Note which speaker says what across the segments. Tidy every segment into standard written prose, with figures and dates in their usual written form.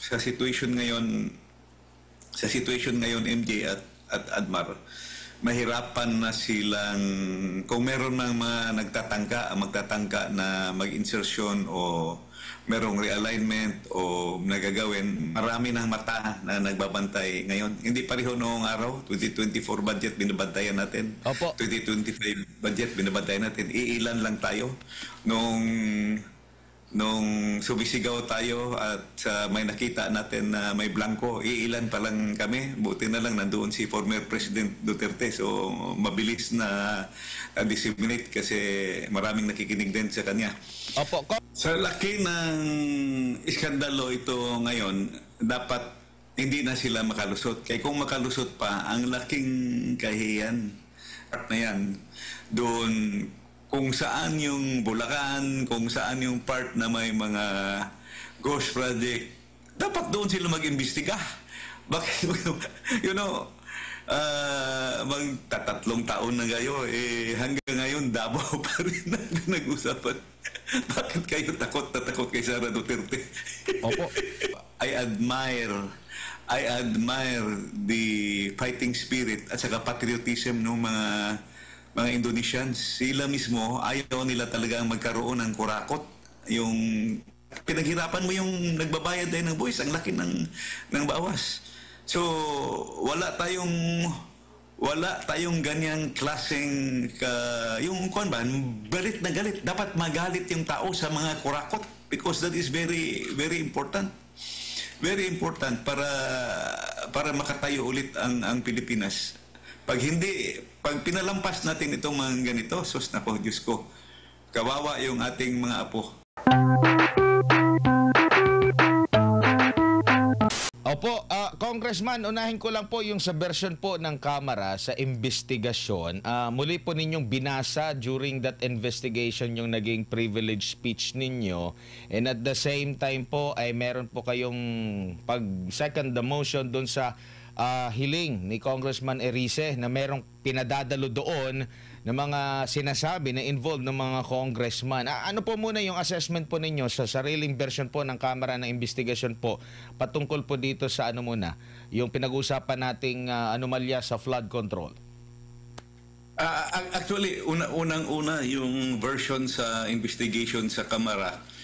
Speaker 1: sa situation ngayon, MJ at Admar, mahirapan na silang, kung meron ng mga magtatangka na mag-insertion o merong realignment o nagagawin, marami ng mata na nagbabantay ngayon. Hindi pareho noong araw, 2024 budget binabantayan natin.
Speaker 2: Opo.
Speaker 1: 2025 budget binabantayan natin. Iilan lang tayo nung sumisigaw tayo at may nakita natin na may blanco, iilan pa lang kami. Buti na lang nandoon si former President Duterte, so mabilis na disseminate kasi maraming nakikinig din sa kanya.
Speaker 2: Opo.
Speaker 1: Sa laki ng iskandalo ito ngayon, dapat hindi na sila makalusot. Kaya kung makalusot pa, ang laking kahiyan at na yan, doon kung saan yung Bulacan, kung saan yung part na may mga ghost project, dapat doon sila mag-imbestiga. Bakit? You know, magtatatlong taon na kayo, hanggang ngayon Davao pa rin nag-usapan. Bakit kayo takot na takot kay Sara Duterte?
Speaker 2: Opo.
Speaker 1: I admire the fighting spirit at saka patriotism ng mga Indonesians. Sila mismo, ayaw nila talagang magkaroon ng kurakot. Yung pinaghirapan mo yung nagbabayad din ng buwis, ang laki ng bawas. So, wala tayong ganyang klaseng yung kuan ba, galit na galit. Dapat magalit yung tao sa mga kurakot because that is very, very important. Very important para makatayo ulit ang Pilipinas. Pag pinalampas natin itong mga ganito, sus nako, Diyos ko, kawawa yung ating mga apo.
Speaker 2: Opo, Congressman, unahin ko lang po yung sa version po ng Kamara sa investigasyon. Muli po ninyong binasa during that investigation yung naging privilege speech ninyo. And at the same time po ay meron po kayong pag-second the motion dun sa hiling ni Congressman Erice na merong pinadadalo doon ng mga sinasabi na involved ng mga congressman. Ano po muna yung assessment po ninyo sa sariling version po ng Kamara ng investigasyon po patungkol po dito sa ano muna, yung pinag-usapan nating anomalya sa flood control?
Speaker 1: Actually, unang-una yung version sa investigation sa Kamara.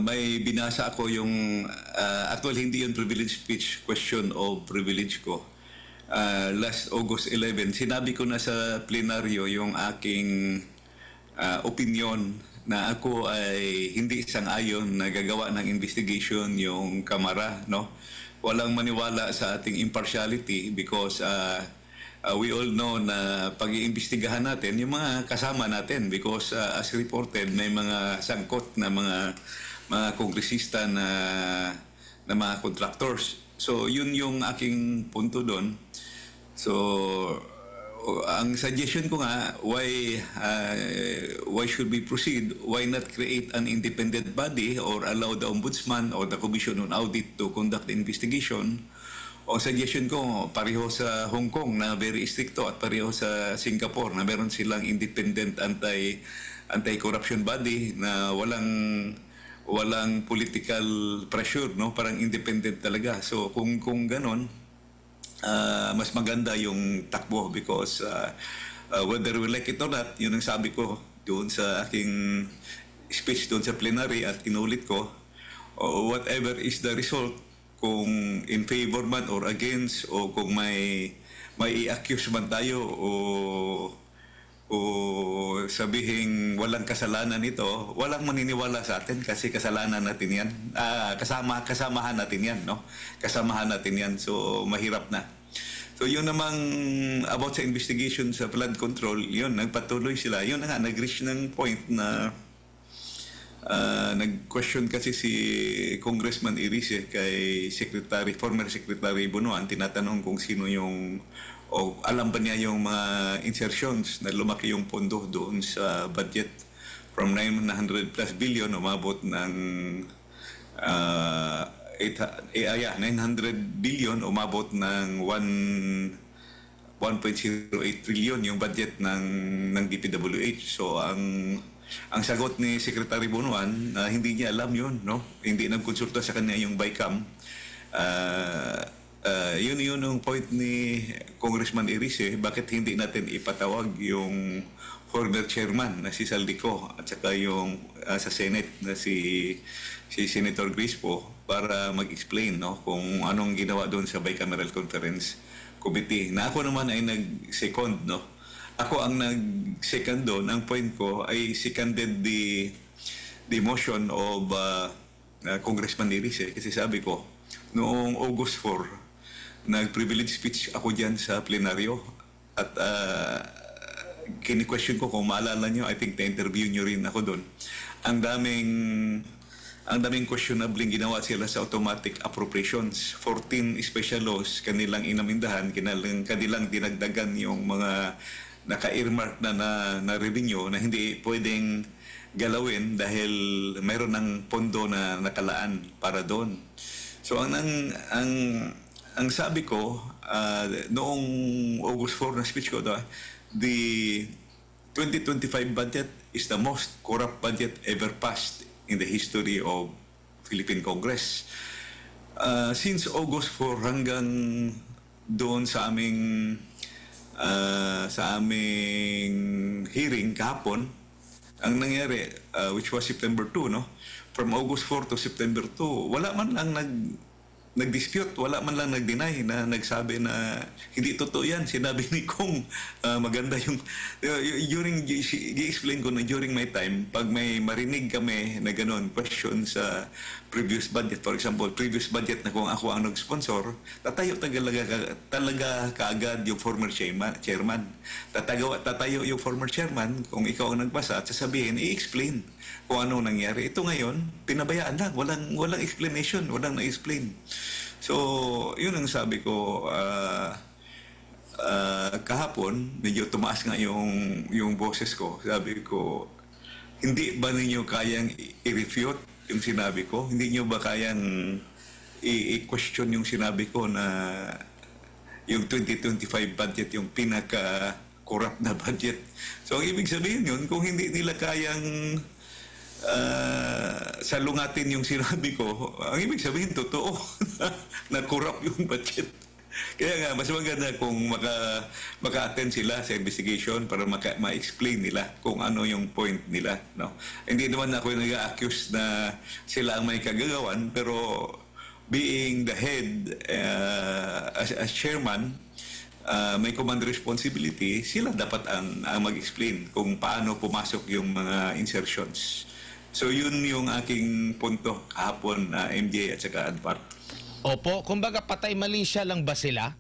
Speaker 1: May binasa ako yung actually hindi yung privilege speech, question of privilege ko. Last August 11, sinabi ko na sa plenaryo yung aking opinion na ako ay hindi sang-ayon na gagawa ng investigation yung Kamara, no? Walang maniwala sa ating impartiality because we all know na pag-iimbestigahan natin yung mga kasama natin because as reported may mga sangkot na mga kongresista na mga contractors. So yun yung aking punto doon. So ang suggestion ko nga, why should we proceed? Why not create an independent body or allow the Ombudsman or the Commission on Audit to conduct the investigation? O suggestion ko, pareho sa Hong Kong na very stricto at pareho sa Singapore na meron silang independent anti-corruption body na walang political pressure, no? Parang independent talaga. So kung ganon, mas maganda yung takbo because whether we like it or not, yun ang sabi ko doon sa aking speech doon sa plenary at inulit ko, whatever is the result, kung in favor man or against o kung may i-accuse man tayo o sabihing walang kasalanan ito, walang maniniwala sa atin kasi kasalanan natin yan. Kasamahan natin yan, no? Kasamahan natin yan. So mahirap na. So yun namang about sa investigation sa flood control, yun, nagpatuloy sila. Yun na nga, nag-reach ng point na nag-question kasi si Congressman Erice kay former Secretary Bunuan, tinatanong kung sino yung alam ba niya yung mga insertions na lumaki yung pondo doon sa budget from 900 plus billion umabot ng 900 billion umabot ng 1.08 trillion yung budget ng DPWH. So ang ang sagot ni Secretary Bunuan, hindi niya alam yun, no? Hindi nagkonsulta sa kanya yung BICAM. Yun ang point ni Congressman Erice, bakit hindi natin ipatawag yung former chairman na si Saldico at saka yung sa Senate na si Senator Crispo para mag-explain, no, kung anong ginawa doon sa Bicameral Conference Committee. Na ako naman ay nag-second, no? Ako ang nag-second doon. Ang point ko ay seconded the motion of Congressman Erice, kasi sabi ko, noong August 4, nag-privilege speech ako dyan sa plenaryo at kini-question ko kung maalala nyo, I think na-interview nyo rin ako doon. Ang daming questionable ginawa sila sa automatic appropriations. 14 special laws kanilang inamindahan, kanilang dinagdagan yung mga naka-earmark na revenue na hindi pwedeng galawin dahil mayroon ng pondo na nakalaan para doon. So ang sabi ko noong August 4 na speech ko, the 2025 budget is the most corrupt budget ever passed in the history of Philippine Congress. Since August 4 hanggang doon sa aming hearing kahapon, ang nangyari, which was September 2, no? From August 4 to September 2, wala man lang nag-dispute, wala man lang nag-deny na nagsabi na hindi totoo yan. Sinabi ni Kong maganda yung i-explain ko na during my time, pag may marinig kami na gano'n, question sa previous budget, for example, previous budget na kung ako ang nag-sponsor, tatayo talaga kaagad yung former chairman. Tatayo yung former chairman kung ikaw ang nagbasa at sasabihin, i-explain kung ano nangyari. Ito ngayon, pinabayaan lang. Walang explanation. Walang na-explain. So, yun ang sabi ko kahapon, medyo tumaas nga yung boses ko. Sabi ko, hindi ba ninyo kayang i-refute yung sinabi ko? Hindi nyo ba kayang i-question yung sinabi ko na yung 2025 budget, yung pinaka-corrupt na budget? So, ang ibig sabihin yun, kung hindi nila kayang salungatin yung sinabi ko, ang ibig sabihin, totoo na corrupt yung budget. Kaya nga, mas maganda kung maka-attend sila sa investigation para ma-explain nila kung ano yung point nila. No? Hindi naman ako nag-accuse na sila ang may kagagawan, pero being the head as chairman, may command responsibility, sila dapat ang mag-explain kung paano pumasok yung mga insertions. So yun yung aking punto kahapon na MJ at saka ADPAR.
Speaker 2: Opo, kumbaga patay mali siya lang ba sila?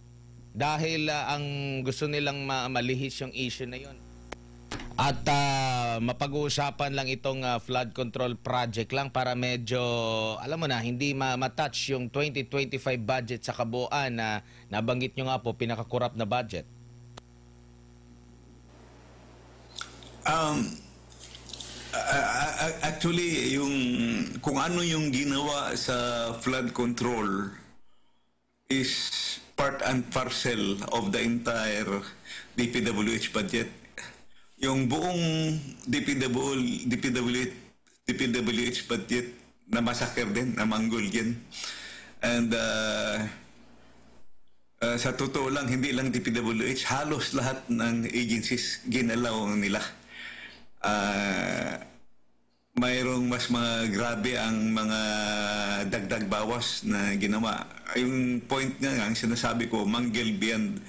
Speaker 2: Dahil ang gusto nilang malihis yung issue na yun. At mapag-uusapan lang itong flood control project lang para medyo, alam mo na, hindi matouch yung 2025 budget sa kabuuan na nabanggit nyo nga po, pinaka-corrupt na budget.
Speaker 1: Actually, kung ano yung ginawa sa flood control is part and parcel of the entire DPWH budget. Yung buong DPWH budget na massacre din, na manggol din. And sa totoo lang, hindi lang DPWH, halos lahat ng agencies ginalaw nila. Mayroong mas mga grabe ang mga dagdag bawas na ginawa. Yung point nga ang sinasabi ko, manggel beyond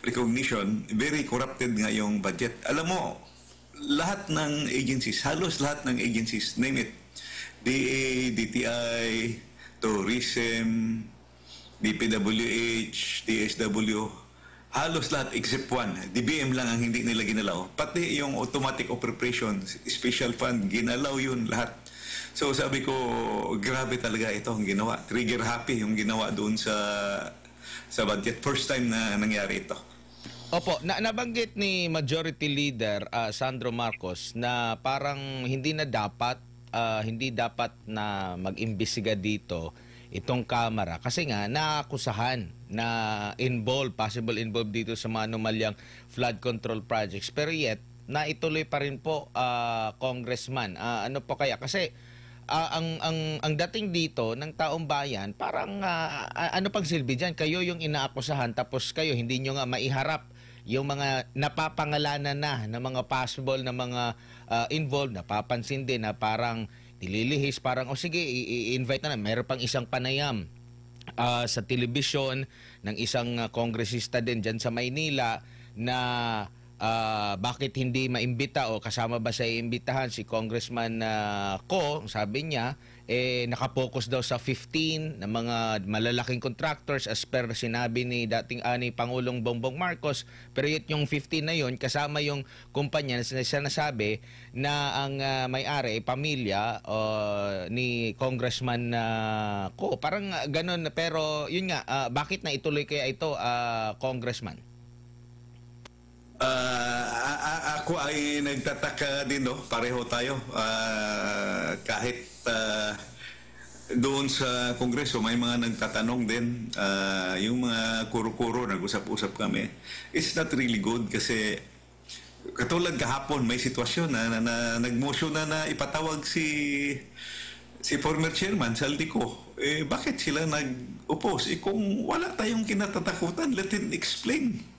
Speaker 1: recognition, very corrupted nga yung budget. Alam mo, lahat ng agencies, halos lahat ng agencies, name it, DA, DTI, Tourism, DPWH, DSW, halos lahat except one. DBM lang ang hindi nila ginalaw. Pati yung automatic appropriations, special fund, ginalaw yun lahat. So sabi ko, grabe talaga ito ang ginawa. Trigger happy yung ginawa doon sa budget. First time na nangyari ito.
Speaker 2: Opo, nabanggit ni Majority Leader Sandro Marcos na parang hindi dapat na mag-imbestiga dito itong Kamara kasi nga naakusahan na possible involved dito sa mga anomalyang flood control projects. Pero yet, na ituloy pa rin po, Congressman? Ano po kaya? Kasi ang dating dito ng taong bayan, parang ano pang silbi diyan? Kayo yung inaakusahan tapos kayo hindi nyo nga maiharap yung mga napapangalanan na ng mga possible na mga involved, napapansin din na parang nililihis, parang sige, i-invite na meron pang isang panayam sa telebisyon ng isang kongresista din dyan sa Maynila na bakit hindi maimbita o kasama ba sa iimbitahan si Congressman Ko, sabi niya, nakapokus daw sa 15 na mga malalaking contractors as per sinabi ni dating ani Pangulong Bongbong Marcos, pero yung 15 na yon kasama yung kumpanya na sinasabi na ang may-ari pamilya ni Congressman Ko. Parang ganun, pero yun nga, bakit na ituloy kaya ito, Congressman?
Speaker 1: Ako ay nagtataka din, no? Pareho tayo. Kahit doon sa Kongreso, may mga nagtatanong din. Yung mga kuro-kuro, nag-usap-usap kami. It's not really good kasi katulad kahapon, may sitwasyon na nag-motion na ipatawag si former chairman, Saldico. Bakit sila nag-oppose? Kung wala tayong kinatatakutan, let him explain.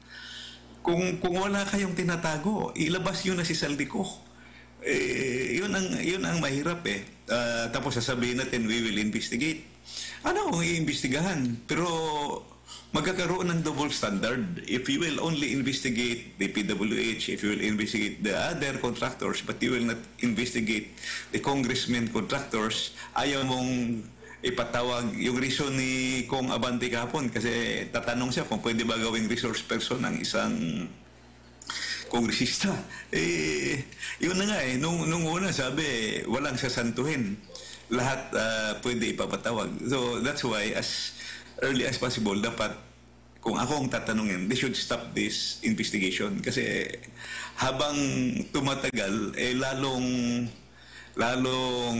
Speaker 1: Kung wala kayong tinatago, ilabas yun na si Saldico. Yun ang mahirap tapos sasabihin natin, we will investigate. Ano ang iimbestigahan? Pero magkakaroon ng double standard. If you will only investigate the PWH, if you will investigate the other contractors, but you will not investigate the congressmen contractors, ayaw mong ipatawag yung reason ni Kong Abante kahapon kasi tatanong siya kung pwede ba gawing resource person ng isang kongresista. Yun na nga nung una sabi, walang sasantuhin. Lahat pwede ipapatawag. So that's why as early as possible, dapat kung ako ang tatanungin, they should stop this investigation kasi habang tumatagal, lalong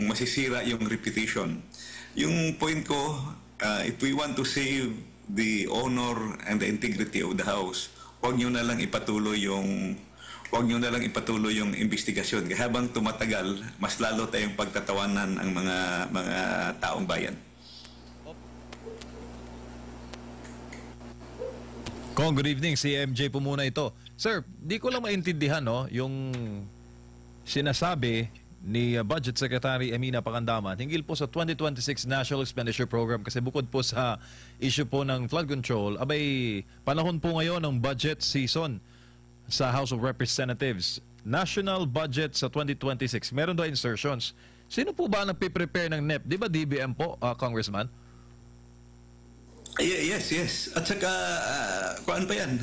Speaker 1: masisira yung reputation. Yung point ko, if we want to save the honor and the integrity of the House, huwag nyo na lang ipatuloy yung investigasyon. Kaya habang tumatagal, mas lalo tayong pagtatawanan ang mga taong bayan.
Speaker 3: Kong, good evening. Si MJ po muna ito. Sir, di ko lang maintindihan yung sinasabi ni Budget Secretary Emina Pacandaman hinggil po sa 2026 National Expenditure Program kasi bukod po sa issue po ng flood control, abay panahon po ngayon ng budget season sa House of Representatives. National budget sa 2026, meron daw insertions. Sino po ba nagpe-prepare ng NEP? Di ba DBM po, Congressman?
Speaker 1: Yes. At saka, kuan pa yan?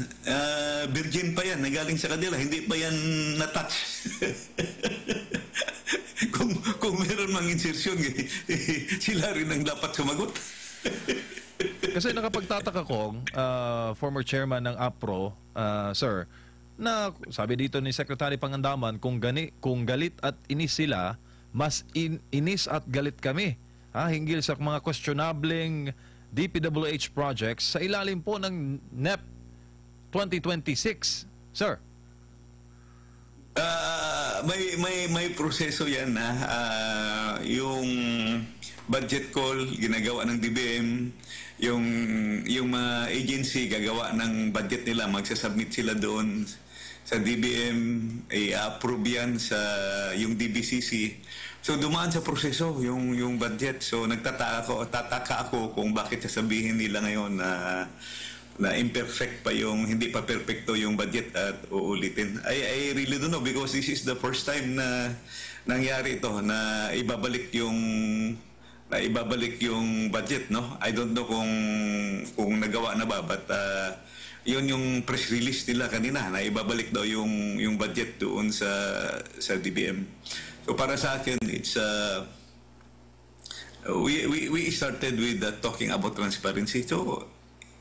Speaker 1: Virgin pa yan, nagaling sa kanila. Hindi pa yan na-touch. kung meron mang insertion, sila rin ang dapat sumagot.
Speaker 3: Kasi nakapagtataka ko, former chairman ng APRO, sir, na sabi dito ni Secretary Pangandaman, kung galit at inis sila, mas inis at galit kami. Hinggil sa mga questionableng DPWH projects sa ilalim po ng NEP 2026. Sir?
Speaker 1: May proseso yan yung budget call ginagawa ng DBM, yung mga agency gagawa ng budget nila, magsasubmit sila doon sa DBM, i-approve yan sa yung DBCC. So dumaan sa proseso yung budget. So tataka ako kung bakit sasabihin nila ngayon na imperfect pa hindi pa perfecto yung budget at uulitin. I really don't know because this is the first time na nangyari ito na ibabalik yung budget, no? I don't know kung nagawa na ba, but yun yung press release nila kanina na ibabalik daw yung budget doon sa DBM. So para sa akin, it's we started with talking about transparency. So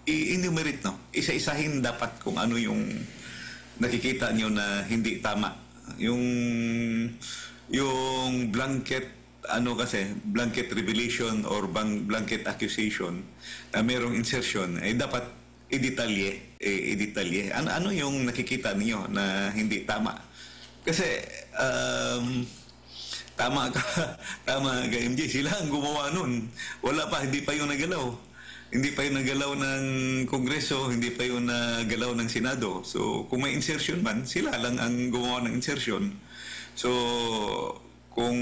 Speaker 1: i-enumerate, no? Isa-isahin dapat kung ano yung nakikita niyo na hindi tama. Yung blanket blanket revelation or blanket accusation na merong insertion, dapat i-detalye. Ano yung nakikita niyo na hindi tama? Kasi tama ka, tama ka MJ, sila ang gumawa nun. Wala pa, hindi pa yung nagalaw. Hindi pa yung nagalaw ng Kongreso, hindi pa yung nagalaw ng Senado. So, kung may insertion man, sila lang ang gumawa ng insertion. So, kung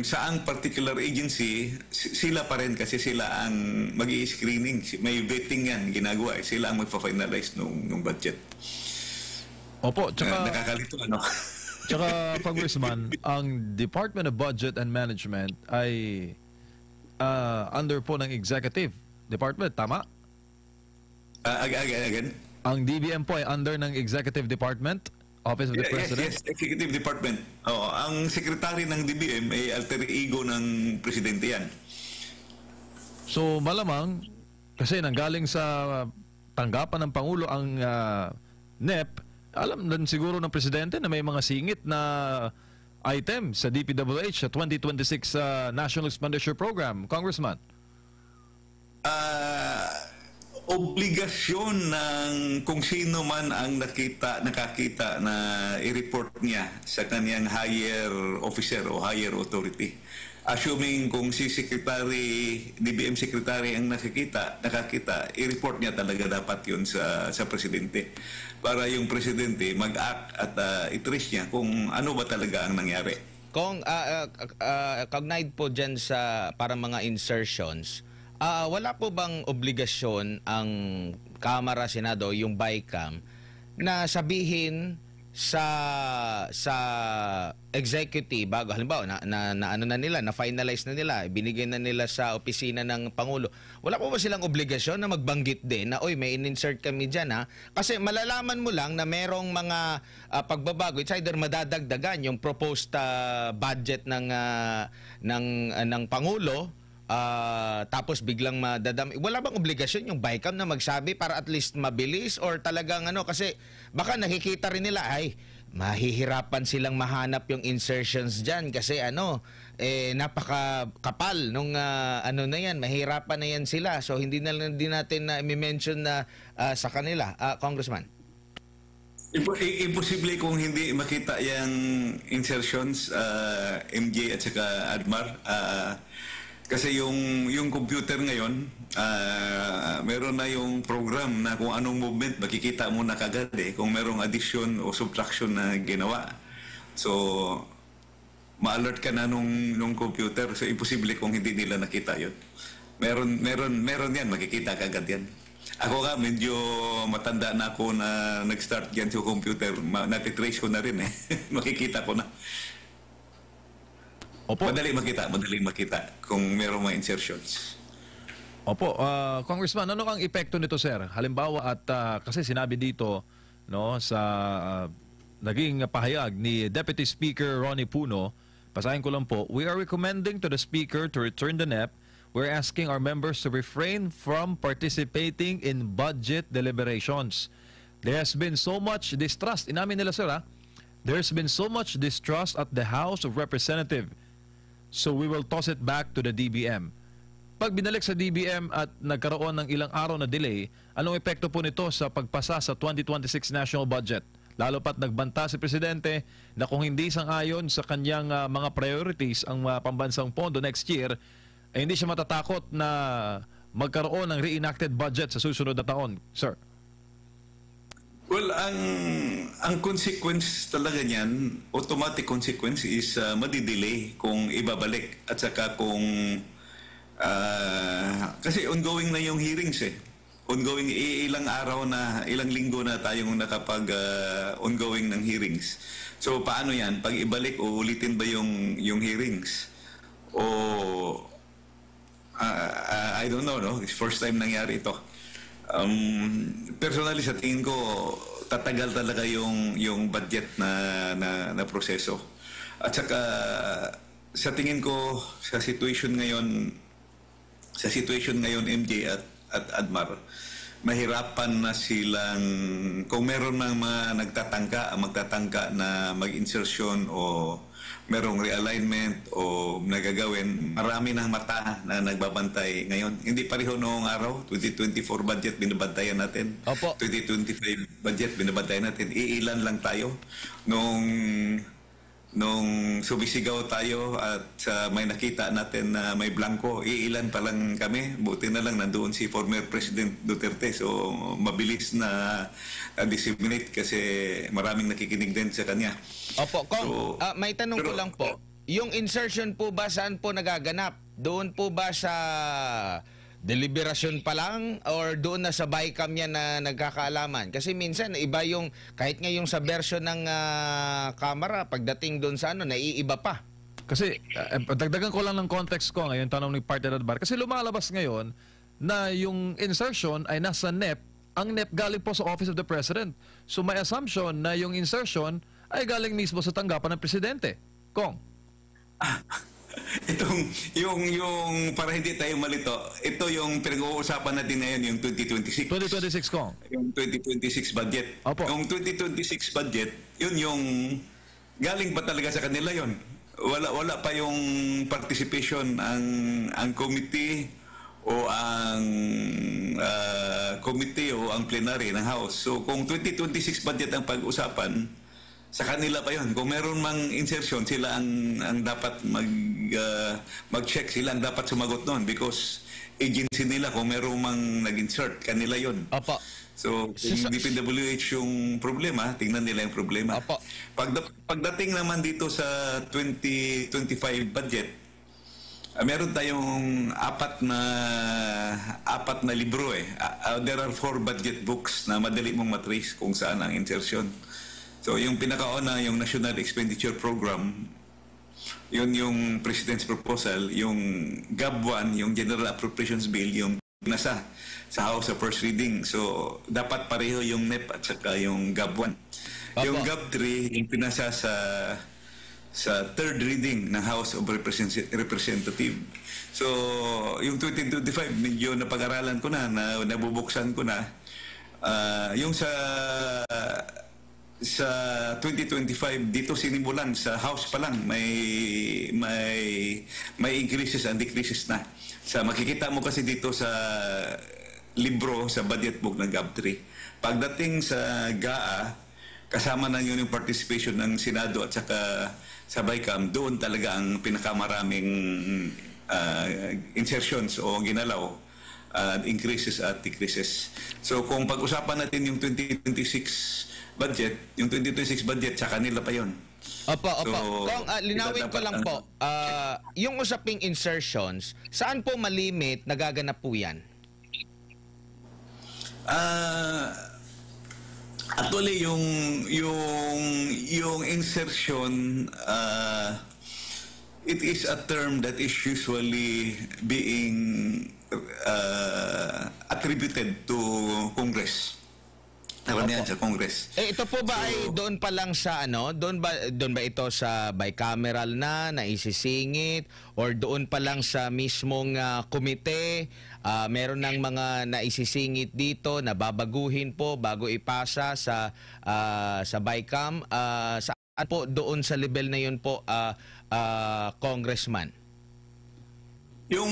Speaker 1: saang particular agency, sila pa rin kasi sila ang mag-i-screening. May vetting yan, ginagawa. Sila ang magpa-finalize nung budget.
Speaker 3: Opo, tsaka...
Speaker 1: Nakakalito, ano?
Speaker 3: Tsaka, Congressman, ang Department of Budget and Management ay under po ng Executive Department, tama?
Speaker 1: Again?
Speaker 3: Ang DBM po ay under ng Executive Department, Office of the President?
Speaker 1: Yes, Executive Department. Oo, ang secretary ng DBM ay alter ego ng presidente yan.
Speaker 3: So, malamang, kasi nanggaling sa tanggapan ng Pangulo ang NEP, alam din siguro ng presidente na may mga singit na item sa DPWH sa 2026 National Expenditure Program. Congressman.
Speaker 1: Obligasyon ng kung sino man ang nakakita na i-report niya sa kanyang higher officer o higher authority. Assuming kung si DBM Secretary ang nakakita, i-report niya talaga dapat yun sa presidente. Para yung presidente mag-act at i-trace niya kung ano ba talaga ang nangyari.
Speaker 2: Kung cognite po dyan sa para mga insertions, wala po bang obligasyon ang Kamara, Senado, yung BICAM, na sabihin sa executive bago halimbawa na ano na nila, na finalize na nila, binigay na nila sa opisina ng Pangulo, wala po ba silang obligasyon na magbanggit din na oy, may in-insert kami diyan ha, kasi malalaman mo lang na merong mga pagbabago, it's either madadagdagan yung proposed budget ng Pangulo, tapos biglang madadami. Wala bang obligasyon yung BICAM na magsabi para at least mabilis, or talagang kasi baka nakikita rin nila ay mahihirapan silang mahanap yung insertions dyan kasi napakakapal nung na yan, mahirapan na yan sila, so hindi natin na i-mention na sa kanila. Congressman,
Speaker 1: Imposible kung hindi makita yung insertions, MJ at saka Admar. Kasi yung computer ngayon, meron na yung program na kung anong movement, makikita mo na kagad kung merong addition o subtraction na ginawa. So, ma-alert ka na nung computer. So, imposible kung hindi nila nakita yun. Meron yan, makikita kagad yan. Ako nga, medyo matanda na ako na nag-start yan sa computer. Natitrace ko na rin makikita ko na.
Speaker 3: Opo.
Speaker 1: Madali makita kung merong mga insertions.
Speaker 3: Opo, Congressman, ano ang epekto nito, sir? Halimbawa at kasi sinabi dito sa naging pahayag ni Deputy Speaker Ronnie Puno, basahin ko lang po, we are recommending to the Speaker to return the NEP. We're asking our members to refrain from participating in budget deliberations. There has been so much distrust. Inamin nila, sir, there's been so much distrust at the House of Representatives. So we will toss it back to the DBM. Pag binalik sa DBM at nagkaroon ng ilang araw na delay, anong epekto po nito sa pagpasa sa 2026 national budget? Lalo pat nagbanta si Presidente na kung hindi sang-ayon sa kanyang mga priorities ang pambansang pondo next year, hindi siya matatakot na magkaroon ng reenacted budget sa susunod na taon. Sir?
Speaker 1: Well, ang consequence talaga niyan, automatic consequence is madidelay kung ibabalik at saka kung kasi ongoing na yung hearings Ongoing, ilang araw na, ilang linggo na tayong nakapag ongoing ng hearings. So paano yan? Pag ibalik o ulitin ba yung hearings? O I don't know, no? It's first time nangyari ito. Personally sa tingin ko tatagal talaga yung budget na proseso. At saka sa tingin ko sa situation ngayon MJ at Admar, mahirapan na silang kung meron ng mga magtatangka na mag-insertion o merong realignment o nagagawin, marami ng mata na nagbabantay ngayon. Hindi pareho noong araw, 2024 budget binabantayan natin.
Speaker 2: Opo.
Speaker 1: 2025 budget binabantayan natin. Iilan lang tayo nung sumisigaw tayo at may nakita natin na may blanco, iilan pa lang kami. Buti na lang nandoon si former President Duterte. So mabilis na disseminate kasi maraming nakikinig din sa kanya.
Speaker 2: Opo, Kong,
Speaker 1: So,
Speaker 2: may tanong ko
Speaker 1: pero-
Speaker 2: lang po. Yung insertion po ba saan po nagaganap? Doon po ba sa deliberasyon pa lang or doon na sa BICAM yan na nagkakaalaman? Kasi minsan iba yung kahit nga yung sa version ng kamera pagdating doon sa ano naiiba pa.
Speaker 3: Kasi, dagdagan ko lang ng context ko ngayon, tanong ni Partner Adbar. Kasi lumalabas ngayon na yung insertion ay nasa NEP. Ang NEP galing po sa Office of the President. So may assumption na yung insertion ay galing mismo sa tanggapan ng Presidente. Kong.
Speaker 1: yung para hindi tayo malito, ito yung pinag-uusapan natin ngayon, yung 2026.
Speaker 3: 2026, Kong.
Speaker 1: Yung 2026 budget.
Speaker 3: Opo.
Speaker 1: Yung 2026 budget, yun yung galing pa talaga sa kanila yon. Wala pa yung participation ang committee o ang committee o ang plenary ng House. So kung 2026 budget ang pag-usapan, sa kanila pa yon. Kung meron mang insertion, sila ang dapat mag-check, sila ang dapat sumagot noon because agency nila kung meron mang nag-insert, kanila yon.
Speaker 2: Opo.
Speaker 1: So, kung DPWH yung problema, tingnan nila yung problema.
Speaker 2: Opo.
Speaker 1: Pagdating naman dito sa 2025 budget, meron tayong apat na libro eh. There are 4 budget books na madali mong matrace kung saan ang insertion. So, yung pinakauna, yung National Expenditure Program, yun yung President's Proposal, yung GAB 1, yung General Appropriations Bill, yung pinasa sa House sa first reading. So, dapat pareho yung NEP at saka yung GAB 1. Yung GAB 3, yung pinasa sa third reading ng House of Representative. So, yung 2025, medyo napag-aralan ko na nabubuksan ko na. Yung sa 2025 dito sinimulan sa House pa lang may increases and decreases na. Makikita mo kasi dito sa libro sa budget book ng GAB 3. Pagdating sa GAA, kasama na yun yung participation ng Senado at saka sa BICAM, doon talaga ang pinakamaraming insertions o ginalaw, increases at decreases. So kung pag-usapan natin yung 2026 budget, yung 2026 budget, sa kanila pa yon.
Speaker 2: Opo.
Speaker 1: So,
Speaker 2: Kung linawin ko lang po, yung usaping insertions, saan po malimit nagaganap po yan?
Speaker 1: Actually, yung insertion, it is a term that is usually being attributed to Congress. Karamihan sa Congress.
Speaker 2: Ito po ba ay doon pa lang sa ano? Doon ba ito sa bicameral na naisisingit or doon pa lang sa mismong komite? Meron ng mga naisisingit dito na babaguhin po bago ipasa sa BICAM. Saan po doon sa level na yun po, Congressman?
Speaker 1: Yung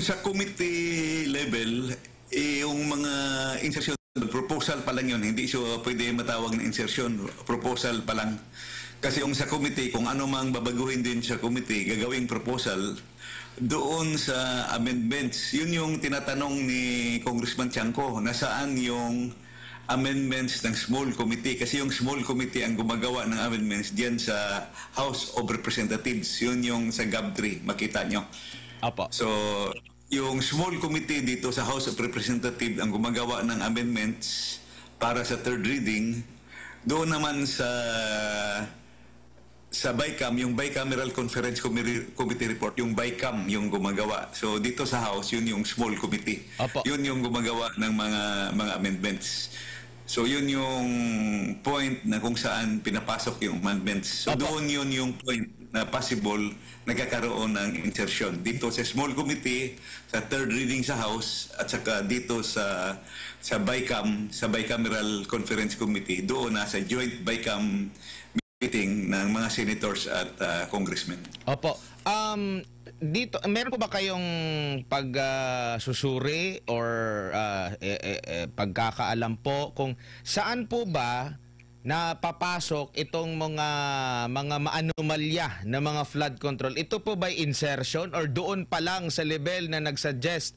Speaker 1: sa committee level, yung mga insertion proposal pa lang yun, hindi siya pwede matawag na insertion, proposal pa lang. Kasi yung sa committee, kung ano mang babaguhin din sa committee, gagawing proposal, doon sa amendments, yun yung tinatanong ni Congressman Tiangco, nasaan yung amendments ng small committee. Kasi yung small committee ang gumagawa ng amendments diyan sa House of Representatives. Yun yung sa GAB 3, makita nyo.
Speaker 2: Apo.
Speaker 1: So, yung small committee dito sa House of Representatives ang gumagawa ng amendments para sa third reading. Doon naman sa BICAM, yung Bicameral Conference Committee Report, yung BICAM yung gumagawa. So dito sa House, yun yung small committee.
Speaker 2: Opo.
Speaker 1: Yun yung gumagawa ng mga amendments. So yun yung point na kung saan pinapasok yung amendments. So
Speaker 2: Opo.
Speaker 1: doon yun yung point na possible nagkakaroon ng insertion. Dito sa small committee, sa third reading sa House, at saka dito sa BICAM, sa Bicameral Conference Committee, doon nasa joint BICAM meeting ng mga senators at congressmen.
Speaker 2: Opo. Dito, meron po ba kayong pagsusuri or pagkakaalam po kung saan po ba na papasok itong mga maanomalya na mga flood control? Ito po ba insertion or doon pa lang sa level na nagsuggest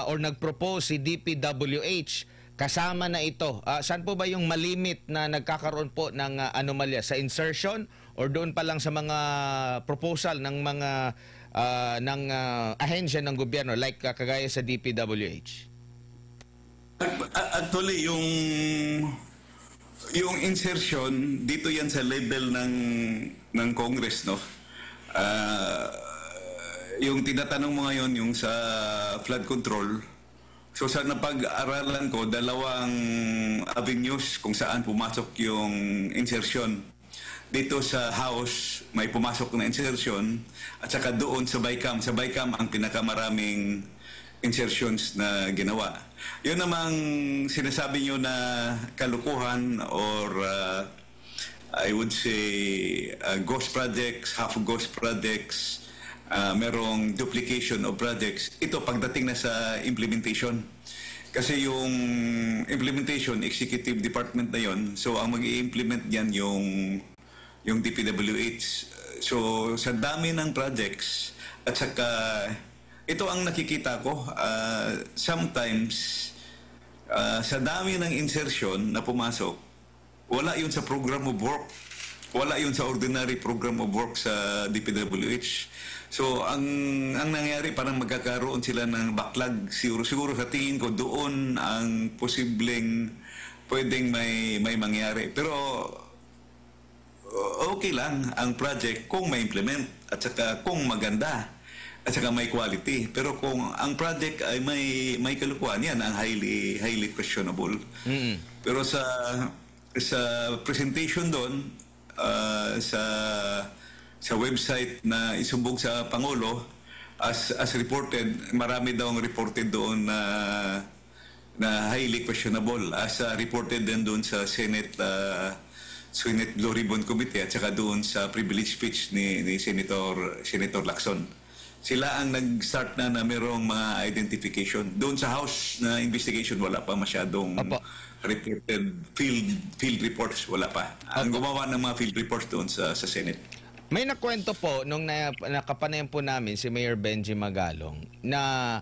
Speaker 2: or nagpropose si DPWH kasama na ito? Saan po ba yung malimit na nagkakaroon po ng anomalya? Sa insertion or doon pa lang sa mga proposal ng mga ahensya ng gobyerno like kagaya sa DPWH?
Speaker 1: Actually, yung insertion dito yan sa level ng Congress, no. Yung tinatanong mo ngayon yung sa flood control. So sa napag-aralan ko, dalawang avenues kung saan pumasok yung insertion. Dito sa House may pumasok na insertion at saka doon sa BICAM. Sa BICAM ang pinakamaraming insertions na ginawa. Yun namang sinasabi nyo na kalukuhan or I would say ghost projects, half ghost projects, merong duplication of projects. Ito pagdating na sa implementation. Kasi yung implementation, executive department na yon. So ang mag-i-implement yan yung DPWH. So sa dami ng projects at saka ito ang nakikita ko, sometimes sa dami ng insertion na pumasok, wala yun sa program of work, wala yun sa ordinary program of work sa DPWH. So ang nangyari parang magkakaroon sila ng backlog. Siguro sa tingin ko doon ang posibleng pwedeng may mangyari. Pero okay lang ang project kung may implement at saka kung maganda at saka may quality. Pero kung ang project ay may kalukuhan, yan ang highly questionable. Pero sa presentation doon, sa website na isumbong sa Pangulo, as reported, marami daw ang reported doon na highly questionable. As reported din doon sa Senate Blue Ribbon Committee at saka doon sa privilege speech ni Senator Lacson. Sila ang nag-start na merong mga identification. Doon sa House na investigation, wala pa masyadong reported field reports, wala pa. Ang gumawa ng mga field reports doon sa Senate.
Speaker 2: May nakwento po nung nakapanayan po namin si Mayor Benji Magalong na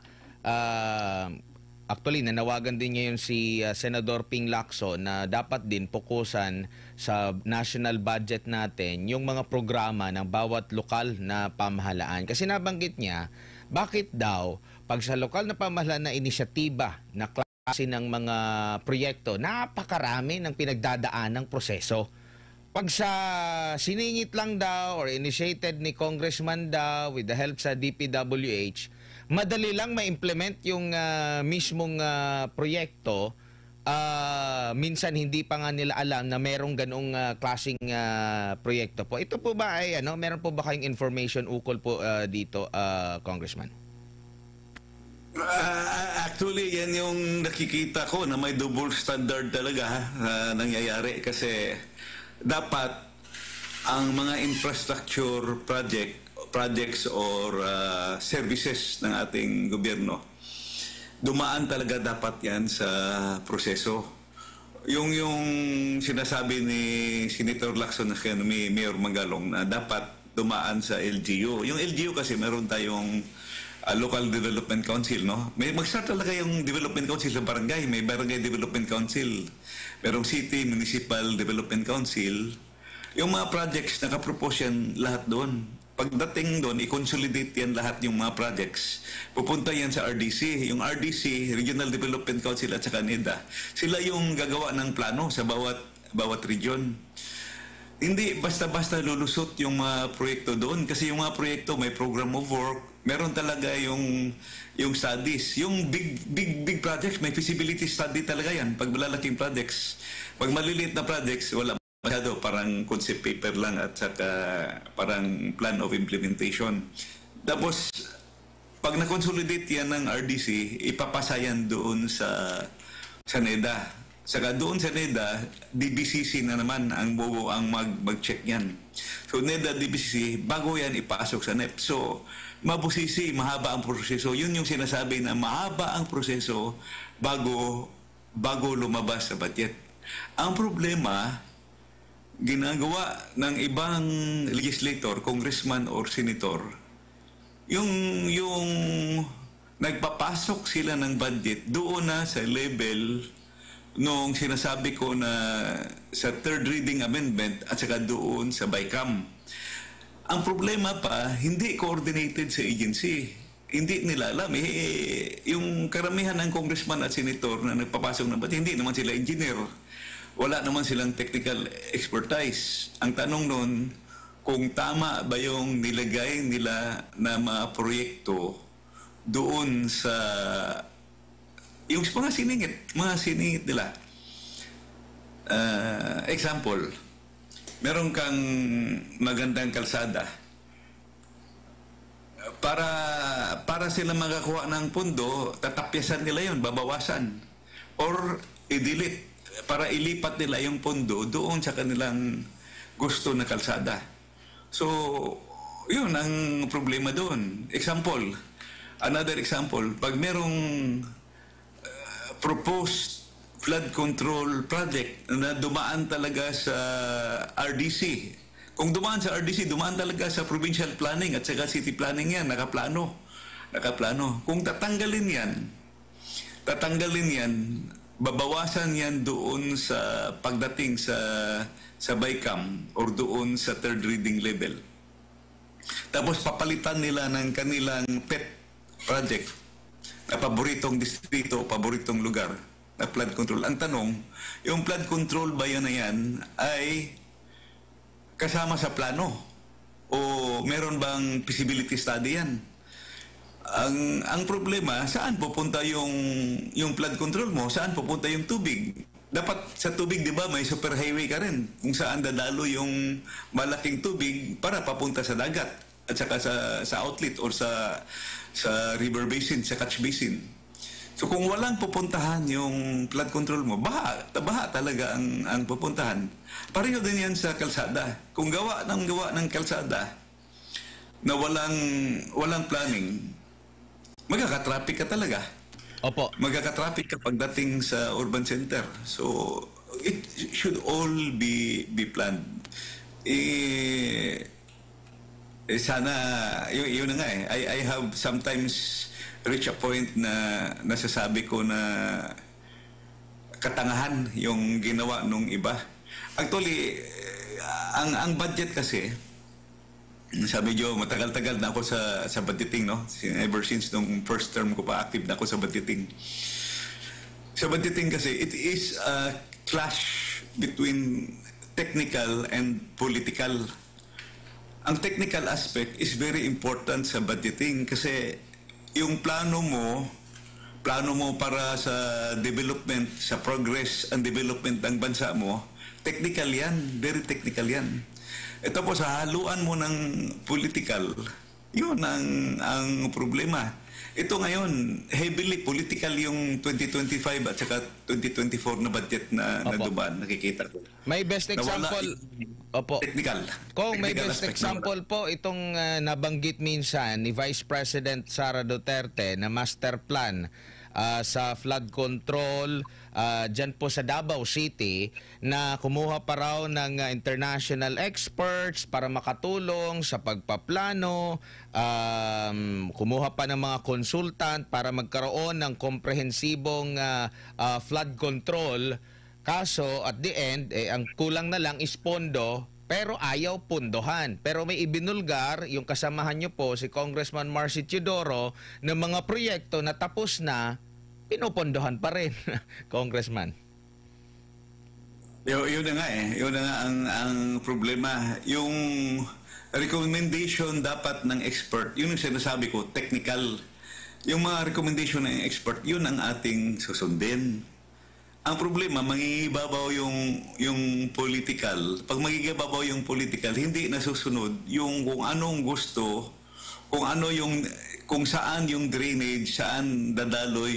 Speaker 2: actually nanawagan din ngayon si Senador Ping Lacson na dapat din pokusan sa national budget natin yung mga programa ng bawat lokal na pamahalaan. Kasi nabanggit niya, bakit daw pag sa lokal na pamahalaan na inisyatiba na klase ng mga proyekto, napakarami ng pinagdadaan ng proseso. Pag sa siningit lang daw or initiated ni Congressman daw with the help sa DPWH, madali lang ma-implement yung mismong proyekto. Minsan hindi pa nga nila alam na merong ganong klaseng proyekto po. Ito po ba ay meron po ba kayong information ukol po dito, Congressman?
Speaker 1: Actually, yan yung nakikita ko na may double standard talaga nangyayari kasi dapat ang mga infrastructure projects or services ng ating gobyerno, dumaan talaga dapat yan sa proseso. Yung sinasabi ni Senator Lacson na ni Mayor Magalong na dapat dumaan sa LGU. Yung LGU kasi meron tayong Local Development Council, no? May mag-start talaga yung Development Council sa barangay. May Barangay Development Council. Merong City Municipal Development Council. Yung mga projects, nakapropose yan lahat doon. Pagdating doon, i-consolidate yan lahat yung mga projects. Pupunta yan sa RDC. Yung RDC, Regional Development Council at saka NEDA, sila yung gagawa ng plano sa bawat region. Hindi basta-basta lulusot yung mga proyekto doon kasi yung mga proyekto may program of work, meron talaga yung studies. Yung big projects, may feasibility study talaga yan pag malalaking projects. Pag maliliit na projects, wala masyado, parang concept paper lang at saka parang plan of implementation. Tapos, pag na-consolidate yan ng RDC, ipapasa yan doon sa NEDA. Saka doon sa NEDA, DBCC na naman ang mag-check yan. So NEDA, DBCC, bago yan ipasok sa NEP. So mabusisi, mahaba ang proseso. Yun yung sinasabi na mahaba ang proseso bago lumabas sa budget. Ang problema, ginagawa ng ibang legislator, congressman or senator, yung nagpapasok sila ng budget doon na sa level nung sinasabi ko na sa third reading amendment at saka doon sa BICAM. Ang problema pa, hindi coordinated sa agency. Hindi nila alam. Yung karamihan ng congressman at senator na nagpapasok ng budget, hindi naman sila engineer. Wala naman silang technical expertise. Ang tanong nun, kung tama ba yung nilagay nila na mga proyekto doon sa yung mga siningit nila. Example, meron kang magandang kalsada. Para sila makakuha ng pundo, tatapyasan nila yon, babawasan. Or i-delete para ilipat nila yung pundo doon sa kanilang gusto na kalsada. So, yun ang problema doon. Another example, pag merong proposed flood control project na dumaan talaga sa RDC. Kung dumaan sa RDC, dumaan talaga sa provincial planning at saka city planning yan, nakaplano. Kung tatanggalin yan, babawasan yan doon sa pagdating sa BICAM or doon sa third reading level. Tapos papalitan nila ng kanilang pet project na paboritong distrito, paboritong lugar na flood control. Ang tanong, yung flood control ba yan na yan ay kasama sa plano? O meron bang feasibility study yan? Ang problema, saan pupunta yung flood control mo? Saan pupunta yung tubig? Dapat sa tubig, di ba, may superhighway ka rin kung saan dadalo yung malaking tubig para papunta sa dagat at saka sa outlet or sa river basin, sa catch basin. So kung walang pupuntahan yung flood control mo, baha talaga ang pupuntahan. Pareho din yan sa kalsada. Kung gawa ng kalsada na walang planning, magkaka-traffic ka talaga.
Speaker 2: Opo.
Speaker 1: Magkaka-traffic ka pagdating sa urban center. So it should all be planned. Sana, yun na nga I have sometimes reached a point na nasasabi ko na katangahan yung ginawa nung iba. Actually, ang budget kasi, sabi nyo, matagal-tagal na ako sa budgeting, no? Ever since nung first term ko pa, active na ako sa budgeting. Sa budgeting kasi, it is a clash between technical and political. Ang technical aspect is very important sa budgeting kasi yung plano mo para sa development, sa progress and development ng bansa mo, technical yan, very technical yan. E tapos haluan mo ng political, yun ang problema. Ito ngayon, heavily political yung 2025 at saka 2024 na budget na dumaan, nakikita ko.
Speaker 2: May best example. Opo.
Speaker 1: Technical.
Speaker 2: Kung may
Speaker 1: Technical
Speaker 2: best
Speaker 1: aspect
Speaker 2: example po, itong nabanggit minsan ni Vice President Sara Duterte na master plan sa flood control dyan po sa Davao City na kumuha pa raw ng international experts para makatulong sa pagpaplano, kumuha pa ng mga consultant para magkaroon ng komprehensibong flood control. Kaso at the end, ang kulang na lang is pondo, pero ayaw pundohan. Pero may ibinulgar, yung kasamahan nyo po, si Congressman Marcy Teodoro, ng mga proyekto na tapos na, pinupondohan pa rin, Congressman.
Speaker 1: Yun na nga Yun na nga ang problema. Yung recommendation dapat ng expert, yun yung sinasabi ko, technical. Yung mga recommendation ng expert, yun ang ating susundin. Ang problema, mangingibabaw yung political. Pag mangingibabaw yung political, hindi nasusunod yung kung anong gusto, kung saan yung drainage, saan dadaloy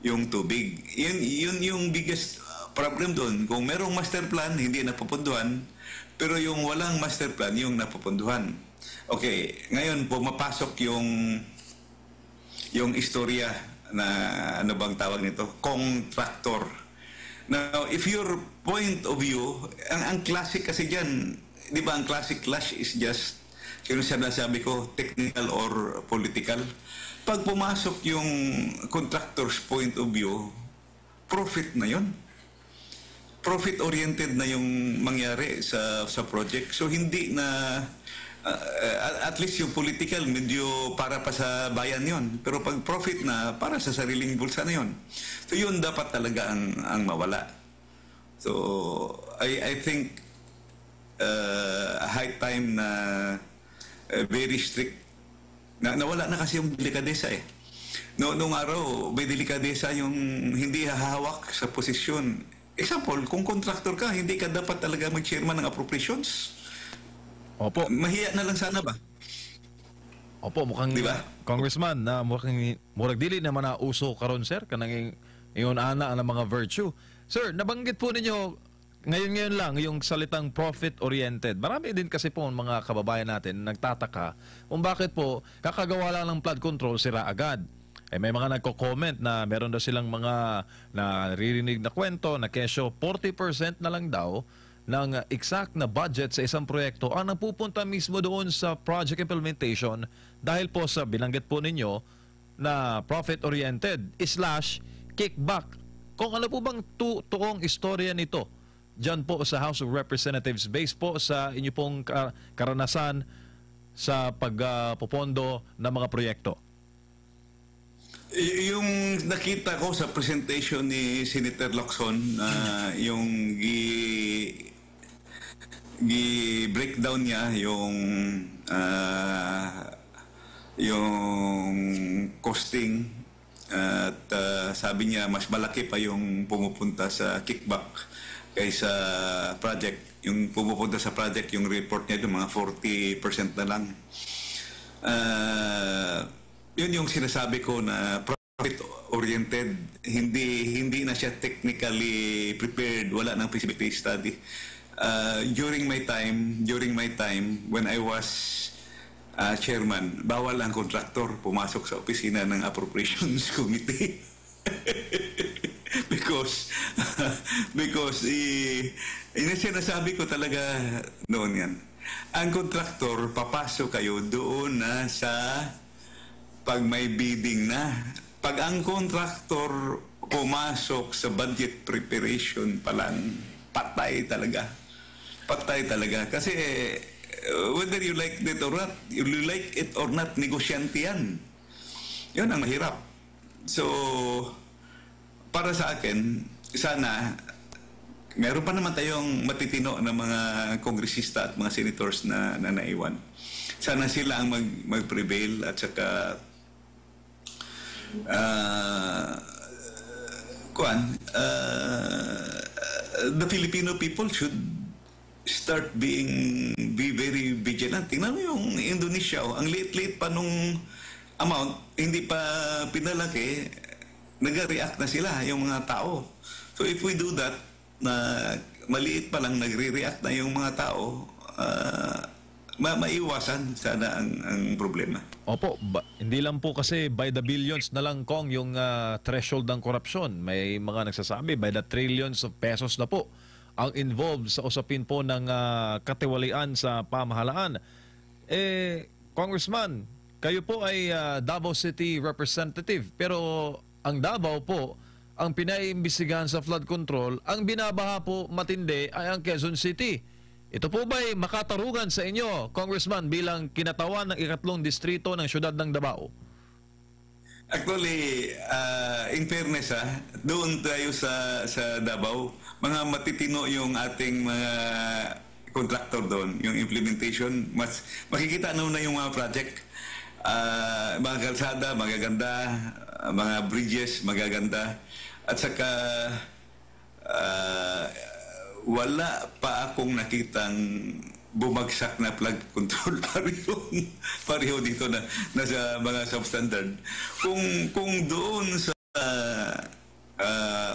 Speaker 1: yung tubig. Yun yung biggest problem doon. Kung merong master plan, hindi napupunduhan, pero yung walang master plan, yung napupunduhan. Okay, ngayon pumapasok yung istorya na ano bang tawag nito? Contractor. Now, if your point of view, ang classic kasi dyan, di ba ang classic clash is just, kung sinasabi ko, technical or political. Pag pumasok yung contractor's point of view, profit na yon. Profit-oriented na yung mangyari sa project. So hindi na, at least yung political, medyo para pa sa bayan yon. Pero pag profit na, para sa sariling bulsa na yon. So yun dapat talaga ang mawala. So I think high time na very strict. Nawala na kasi yung delikadesa eh. Noong araw, may delikadesa yung hindi hahawak sa posisyon. Example, kung contractor ka, hindi ka dapat talaga mag-chairman ng appropriations.
Speaker 3: Opo.
Speaker 1: Mahiya na lang sana ba?
Speaker 3: Opo, mukhang
Speaker 1: Diba?
Speaker 3: Congressman na murag dili naman na uso karon sir kanang ingon ana ang mga virtue. Sir, nabanggit po ninyo ngayon lang yung salitang profit oriented. Marami din kasi po mga kababayan natin nagtataka kung bakit po kakagawa lang ng flood control sira agad. Eh, may mga nagko-comment na meron daw silang mga naririnig na kwento na kesyo 40% na lang daw ng exact na budget sa isang proyekto ang napupunta mismo doon sa project implementation dahil po sa binanggit po ninyo na profit-oriented / kickback. Kung ano po bang tuong istorya nito dyan po sa House of Representatives based po sa inyo pong karanasan sa pagpupondo ng mga proyekto?
Speaker 1: Yung nakita ko sa presentation ni Senator Locson, yung breakdown niya, yung costing, at sabi niya mas malaki pa yung pumupunta sa kickback kaysa project. Yung pumupunta sa project, yung report niya yung mga 40% na lang. Yun yung sinasabi ko na profit-oriented, hindi na siya technically prepared, wala nang feasibility study. During my time, when I was chairman, bawal ang contractor pumasok sa opisina ng Appropriations Committee. because sinasabi ko talaga noon yan. Ang contractor, papasok kayo doon na sa pag may bidding na. Pag ang contractor pumasok sa budget preparation pa lang, patay talaga. Patay talaga. Kasi whether you like it or not, negosyante yan. Yun ang mahirap. So, para sa akin, sana, meron pa naman tayong matitino na mga kongresista at mga senators na naiwan. Sana sila ang mag-prevail at saka the Filipino people should start be very vigilant. Tingnan mo yung Indonesia, ang liit-liit pa nung amount, hindi pa pinalaki, nag-react na sila, yung mga tao. So if we do that, na maliit pa lang nagre-react na yung mga tao, maiwasan sana ang problema.
Speaker 3: Opo, hindi lang po kasi by the billions na lang kong yung threshold ng korupsyon. May mga nagsasabi by the trillions of pesos na po ang involved sa usapin po ng katiwalian sa pamahalaan. Congressman, kayo po ay Davao City representative, pero ang Davao po, ang pinaiimbestigahan sa flood control, ang binabaha po matindi ay ang Quezon City. Ito po ba'y makatarungan sa inyo, Congressman, bilang kinatawan ng ikatlong distrito ng siyudad ng Davao?
Speaker 1: Actually, in fairness, doon tayo sa Davao, mga matitino yung ating mga contractor doon, yung implementation, mas makikita na yung mga project. Mga kalsada, magaganda, mga bridges, magaganda. At saka, wala pa akong nakitang bumagsak na flood control pareho dito na nasa mga substandard. Kung doon sa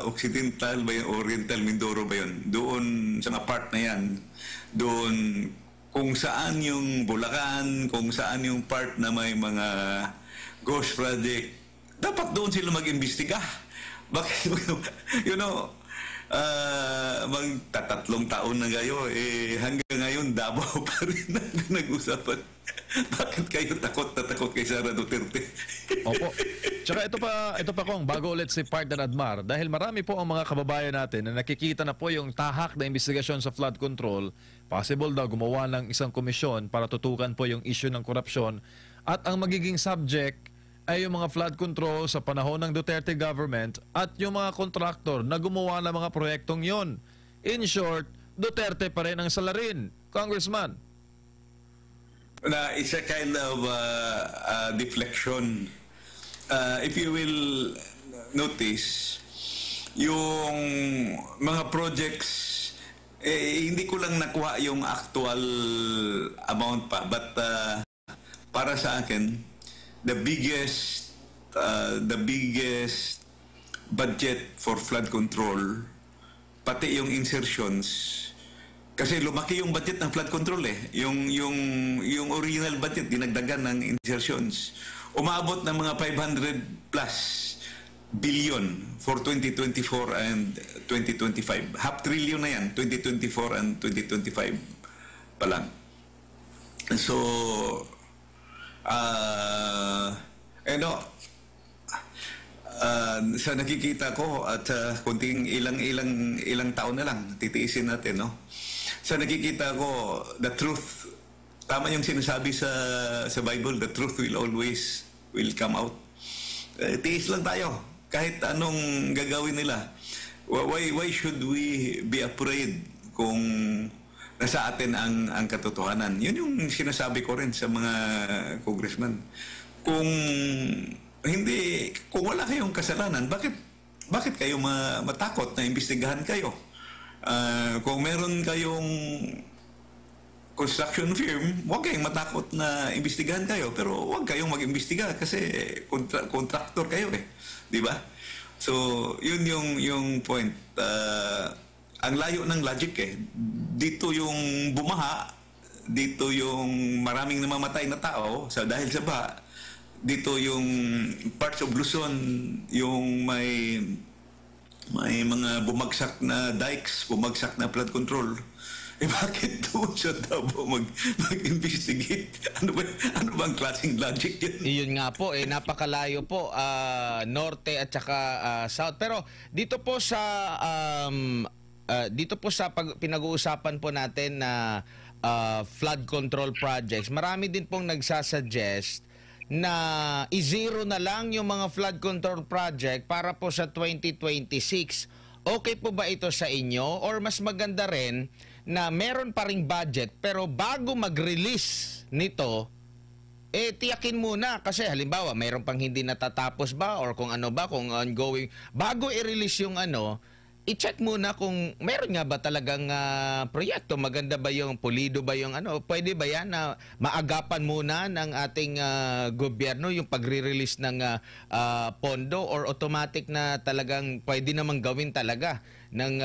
Speaker 1: Occidental ba yun, Oriental Mindoro ba yun? Doon sa mga part na yan, doon kung saan yung Bulacan, kung saan yung part na may mga ghost project, dapat doon sila mag-imbestiga. Bakit, you know, magtatatlong taon na kayo, hanggang ngayon Davao pa rin ang nag-usapan. Bakit kayo takot na takot kay Sara Duterte?
Speaker 3: Opo. Tsaka ito pa kong bago ulit si Partner Admar, dahil marami po ang mga kababayan natin na nakikita na po yung tahak na investigasyon sa flood control, possible daw gumawa ng isang komisyon para tutukan po yung issue ng korupsyon, at ang magiging subject ay yung mga flood control sa panahon ng Duterte government at yung mga kontraktor na gumawa ng mga proyektong yon. In short, Duterte pa rin ang salarin. Congressman.
Speaker 1: Na it's a kind of deflection. If you will notice, yung mga projects, hindi ko lang nakuha yung actual amount pa, but para sa akin, the biggest budget for flood control, pati yung insertions. Kasi lumaki yung budget ng flood control Yung original budget dinagdagan ng insertions. Umabot ng mga 500 plus billion for 2024 and 2025. Half trillion na yan, 2024 and 2025 pa lang. So, sa nakikita ko at kunting ilang taon na lang, titiisin natin, no? Sa nakikita ko, the truth, tama yung sinasabi sa Bible, the truth will always come out. Tiis lang tayo, kahit anong gagawin nila. Why should we be afraid kung nasa atin ang katotohanan? Yun yung sinasabi ko rin sa mga congressman. Kung wala kayong kasalanan, bakit kayo matakot na imbestigahan kayo? Kung meron kayong construction firm, huwag kayong matakot na imbestigahan kayo, pero huwag kayong mag-imbestiga kasi contractor kayo di ba? So, yun yung point. Ang layo ng logic Dito yung bumaha, dito yung maraming namamatay na tao dahil sa baha, dito yung parts of Luzon, yung may mga bumagsak na dikes, bumagsak na flood control. Bakit doon sa Davao mag-investigate? Ano ba ang klaseng logic yan?
Speaker 2: Iyon nga po, napakalayo po, norte at saka south. Pero dito po sa pinag-uusapan po natin na flood control projects, marami din pong nagsasuggest na i-zero na lang yung mga flood control project para po sa 2026. Okay po ba ito sa inyo? Or mas maganda rin na meron pa ring budget pero bago mag-release nito, tiyakin muna kasi halimbawa mayroon pang hindi natatapos ba or kung ano ba, kung ongoing, bago i-release yung i-check muna kung meron nga ba talagang proyekto, maganda ba yung pulido ba yung pwede ba yan na maagapan muna ng ating gobyerno yung pagre-release ng pondo, or automatic na talagang pwede namang gawin talaga ng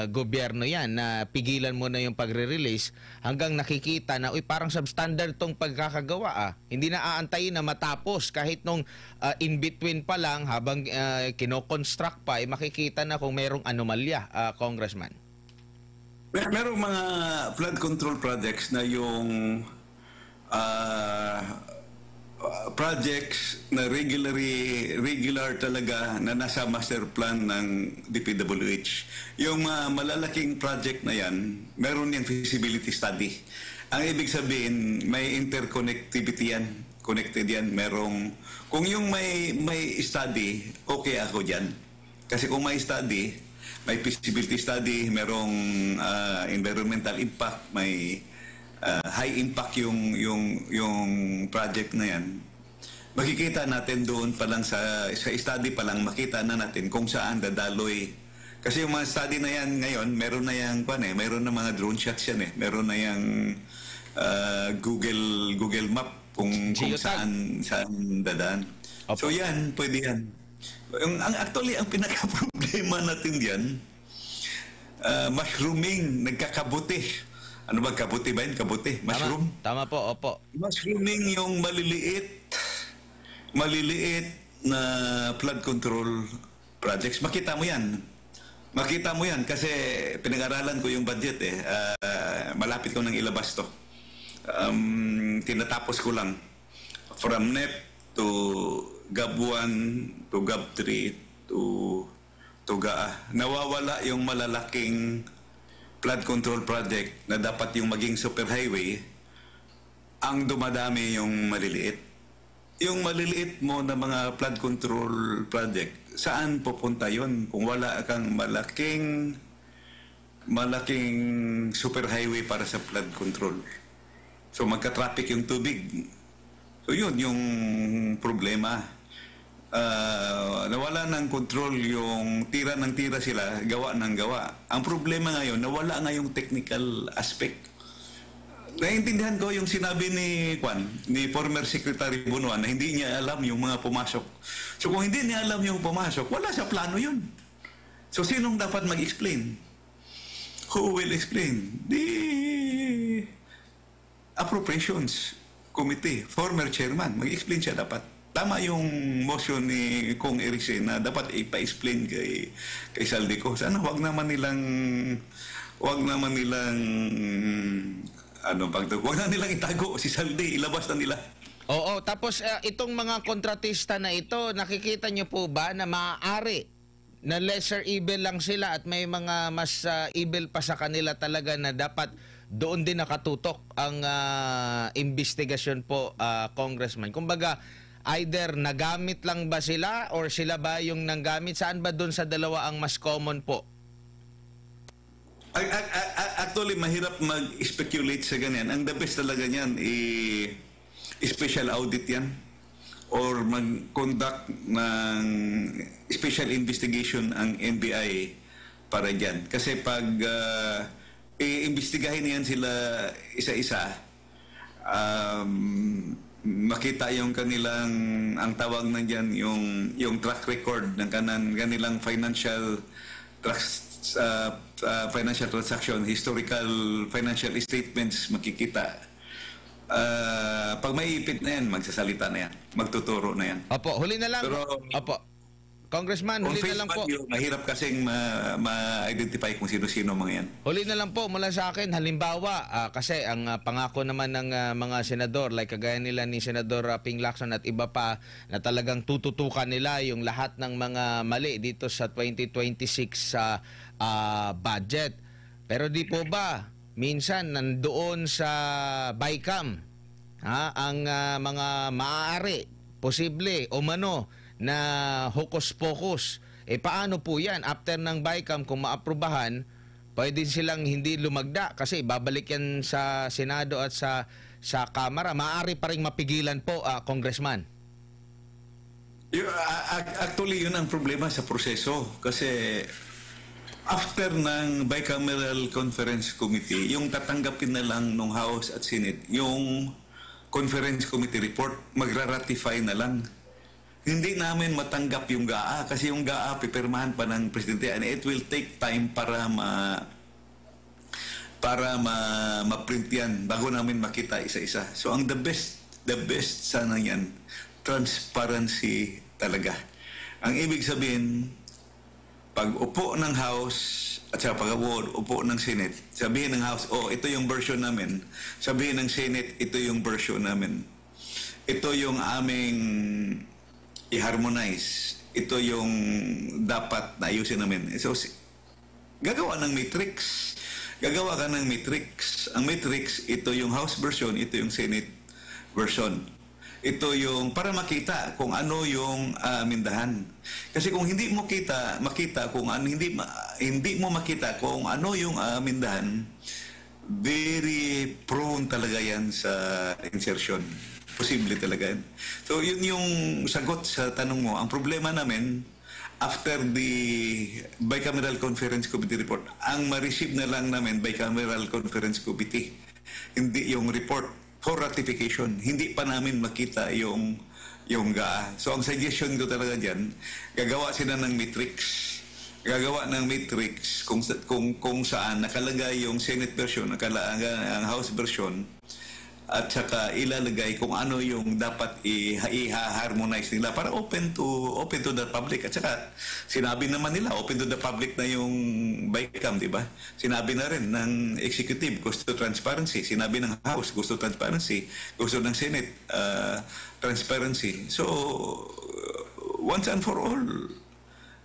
Speaker 2: gobyerno yan na pigilan mo na yung pagre-release hanggang nakikita na parang substandard tong pagkakagawa Hindi na aantayin na matapos kahit nung in between pa lang habang kino-construct pa makikita na kung merong anomalya, Congressman.
Speaker 1: Merong mga flood control projects na yung projects na regular talaga na nasa master plan ng DPWH. Yung malalaking project na yan, meron yung feasibility study. Ang ibig sabihin, may interconnectivity yan, connected yan, kung yung may study, okay ako dyan. Kasi kung may study, may feasibility study, merong environmental impact, may high impact yung project na yan, makikita natin doon pa lang sa study pa lang, makita na natin kung saan dadaloy. Kasi yung mga study na yan ngayon, meron na meron na mga drone shots yan meron na yung Google Map kung saan dadaan. So yan, pwede yan. Actually, ang pinaka-problema natin diyan, mushrooming, nagkakabuti. Ano ba, kabuti ba yun? Kabuti? Mushroom?
Speaker 2: Tama po, opo.
Speaker 1: Mushrooming yung maliliit na flood control projects. Makita mo yan. Makita mo yan kasi pinag-aralan ko yung budget eh. Malapit ko nang ilabas to. Tinatapos ko lang. From NEP to GAB 1 to GAB 3 to GAA. Nawawala yung malalaking flood control project na dapat yung maging superhighway, ang dumadami yung maliliit. Yung maliliit mo na mga flood control project, saan pupunta yun kung wala kang malaking superhighway para sa flood control? So magka-traffic yung tubig. So yun yung problema. Nawala ng control yung tira ng tira sila, gawa ng gawa. Ang problema ngayon, nawala nga yung technical aspect. Naiintindihan ko yung sinabi ni former Secretary Bunuan na hindi niya alam yung mga pumasok. So kung hindi niya alam yung pumasok, wala sa plano yun. So sinong dapat mag-explain? Who will explain? The Appropriations Committee, former chairman, mag-explain siya dapat. Tama yung motion ni Kong Erickson na dapat ipa-explain kay Saldico. Sana wag naman nilang wag na nilang itago si Saldi, ilabas na nila.
Speaker 2: Oo, tapos itong mga kontratista na ito, nakikita nyo po ba na maaari na lesser evil lang sila at may mga mas evil pa sa kanila talaga na dapat doon din nakatutok ang investigasyon po, Congressman? Kumbaga, either nagamit lang ba sila or sila ba yung nanggamit? Saan ba doon sa dalawa ang mas common po?
Speaker 1: Actually, mahirap mag-speculate sa ganyan. Ang the best talaga niyan, special audit yan or mag-conduct ng special investigation ang NBI para dyan. Kasi pag iimbestigahin yan sila isa-isa, makita yung kanilang, ang tawag na dyan, yung track record ng kanilang financial transaction, historical financial statements, makikita. Pag may ipit na yan, magsasalita na yan, magtuturo na yan.
Speaker 2: Opo, huli na lang.
Speaker 1: Pero,
Speaker 2: Opo. Congressman, huli na lang po.
Speaker 1: Mahirap kasing ma-identify kung sino-sino mga yan.
Speaker 2: Huli na lang po mula sa akin. Halimbawa, kasi ang pangako naman ng mga senador, like kagaya nila ni Senador Ping Lacson at iba pa, na talagang tututukan nila yung lahat ng mga mali dito sa 2026 budget. Pero di po ba, minsan nandoon sa BICAM ang mga maaari, posible o mano, na hokus-pokus. Paano po yan? After ng BICAM, kung maaprubahan, pwede silang hindi lumagda kasi babalik yan sa Senado at sa Kamara. Maaari pa rin mapigilan po, Congressman.
Speaker 1: Actually, yun ang problema sa proseso. Kasi after ng Bicameral Conference Committee, yung tatanggapin na lang ng House at Senate, yung Conference Committee report, magra-ratify na lang. Hindi namin matanggap yung GAA kasi yung GAA pipirmahan pa ng Presidente and it will take time para ma-print yan bago namin makita isa-isa. So ang the best sana yan, transparency talaga. Ang ibig sabihin, pag upo ng House at saka pag upo ng Senate, sabihin ng House, ito yung version namin. Sabihin ng Senate, ito yung version namin. Ito yung aming i-harmonize. Ito yung dapat na ayusin namin. So, gagawa ng matrix. Gagawa ka ng matrix. Ang matrix, ito yung House version, ito yung Senate version. Ito yung para makita kung ano yung amindahan. Kasi kung hindi mo makita kung ano, hindi mo makita kung ano yung amindahan, very prone talaga yan sa insertion. Posible talaga yan. So, yun yung sagot sa tanong mo. Ang problema namin, after the Bicameral Conference Committee report, ang ma-receive na lang namin Bicameral Conference Committee. Hindi yung report for ratification. Hindi pa namin makita yung yung GAA. So ang suggestion ko talaga diyan, gagawa sila ng matrix. Gagawa ng matrix kung saan nakalagay yung Senate version, nakalagay ang House version, at saka ilalagay kung ano yung dapat i-harmonize nila para open to the public. At saka sinabi naman nila open to the public na yung BICAM, di ba? Sinabi na rin ng executive gusto transparency, sinabi ng House gusto transparency, gusto ng Senate transparency. So once and for all,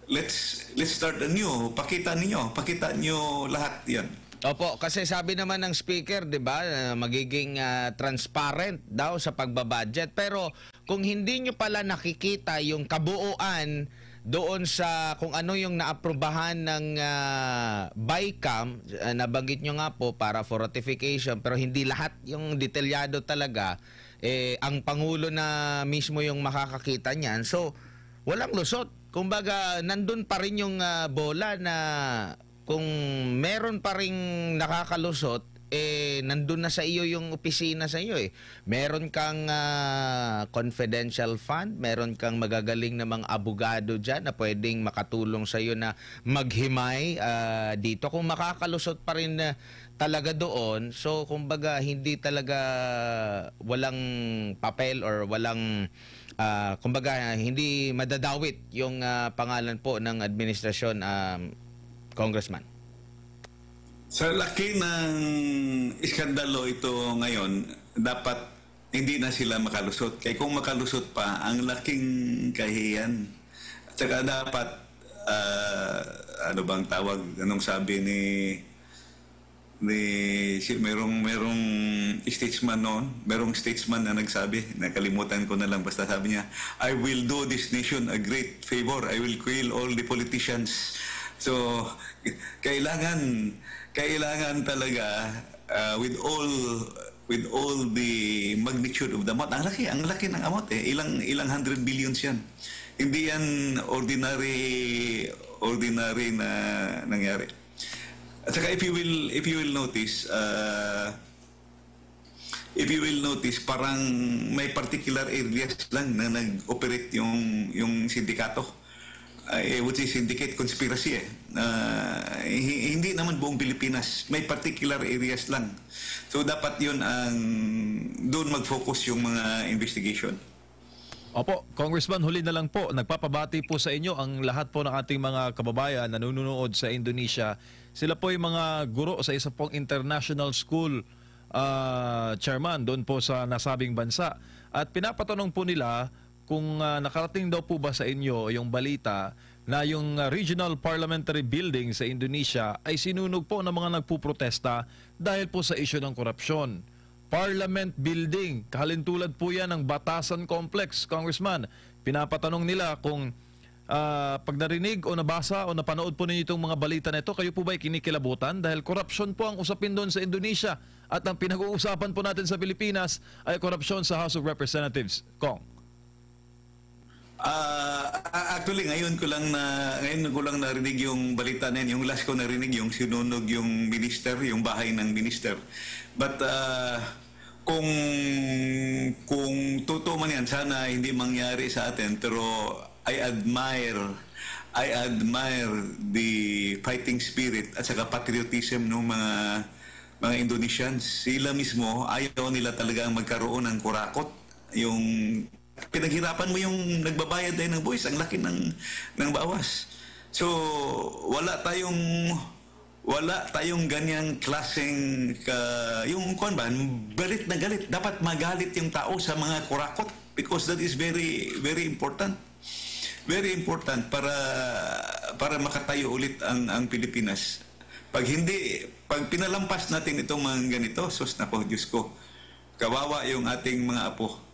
Speaker 1: let's start anew. Pakita niyo lahat 'yan.
Speaker 2: Opo, kasi sabi naman ng speaker, 'di ba, magiging transparent daw sa pagbabudget. Pero kung hindi nyo pala nakikita yung kabuuan doon sa kung ano yung naaprubahan ng BICAM, nabanggit nyo nga po para for ratification, pero hindi lahat yung detalyado talaga, ang Pangulo na mismo yung makakakita niyan. So, walang lusot. Kumbaga, nandun pa rin yung bola na kung meron pa ring nakakalusot, nandun na sa iyo yung opisina sa iyo eh. Meron kang confidential fund, meron kang magagaling na mga abogado dyan na pwedeng makatulong sa iyo na maghimay dito. Kung makakalusot pa rin talaga doon, so kumbaga hindi talaga walang papel or walang kumbaga hindi madadawit yung pangalan po ng administrasyon, Congressman.
Speaker 1: Sa laki ng iskandalo ito ngayon, dapat hindi na sila makalusot. Kaya kung makalusot pa, ang laking kahiyan. At saka dapat, ano bang tawag, anong sabi merong statesman noon, merong statesman na nagsabi, nakalimutan ko na lang, basta sabi niya, I will do this nation a great favor. I will kill all the politicians. So, kailangan talaga with all the magnitude of the amount. Ang laki ng amount eh. Ilang 100 billions yan. Hindi yan ordinary na nangyari. At saka if you will notice, parang may particular areas lang na nag-operate yung sindikato. Which is syndicate conspiracy hindi naman buong Pilipinas, may particular areas lang. So dapat yun doon mag-focus yung mga investigation.
Speaker 3: Opo, Congressman, huli na lang po, nagpapabati po sa inyo ang lahat po ng ating mga kababayan na nanonood sa Indonesia. Sila po yung mga guro sa isa pong international school, chairman, doon po sa nasabing bansa. At pinapatanong po nila kung nakarating daw po ba sa inyo yung balita na yung Regional Parliamentary Building sa Indonesia ay sinunog po ng mga nagpuprotesta dahil po sa issue ng korupsyon. Parliament Building, kahalintulad po yan ng Batasan Complex, Congressman. Pinapatanong nila kung pag narinig o nabasa o napanood po ninyo itong mga balita na ito, kayo po ba ay kinikilabutan? Dahil korupsyon po ang usapin doon sa Indonesia at ang pinag-uusapan po natin sa Pilipinas ay korupsyon sa House of Representatives. Kong.
Speaker 1: Actually, ngayon ko lang narinig yung balita na yan. Yung last ko narinig yung sinunog yung minister, yung bahay ng minister. But kung totoo man yan, sana hindi mangyari sa atin. Pero I admire the fighting spirit at saka patriotism ng mga Indonesians. Sila mismo, ayaw nila talaga magkaroon ng kurakot. Yung pinaghirapan mo yung nagbabayad tayo ng buwis, ang laki ng bawas. So, wala tayong ganyang klaseng yung kuan ba, galit na galit. Dapat magalit yung tao sa mga kurakot because that is very very important. Very important para makatayo ulit ang Pilipinas. Pag pinalampas natin itong mga ganito, sus nako, Diyos ko, kawawa yung ating mga apo.